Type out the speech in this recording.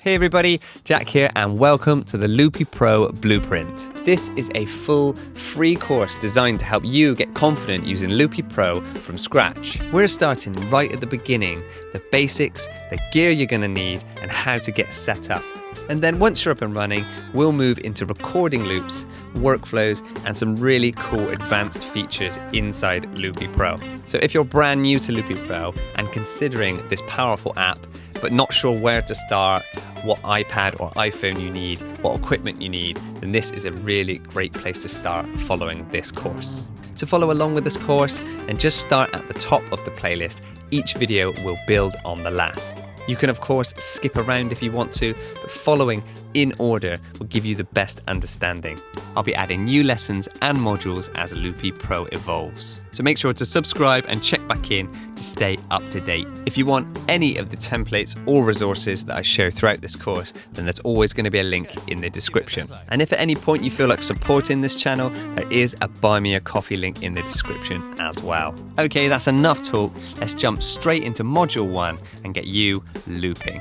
Hey everybody, Jack here and welcome to the Loopy Pro Blueprint. This is a full free course designed to help you get confident using Loopy Pro from scratch. We're starting right at the beginning, the basics, the gear you're going to need and how to get set up. And then once you're up and running, we'll move into recording loops, workflows, and some really cool advanced features inside Loopy Pro. So if you're brand new to Loopy Pro and considering this powerful app, but not sure where to start, what iPad or iPhone you need, what equipment you need, then this is a really great place to start following this course. To follow along with this course, then just start at the top of the playlist. Each video will build on the last. You can of course skip around if you want to, but following in order will give you the best understanding. I'll be adding new lessons and modules as Loopy Pro evolves. So make sure to subscribe and check back in to stay up to date. If you want any of the templates or resources that I share throughout this course, then there's always going to be a link in the description. And if at any point you feel like supporting this channel, there is a Buy Me a Coffee link in the description as well. Okay, that's enough talk. Let's jump straight into module 1 and get you looping.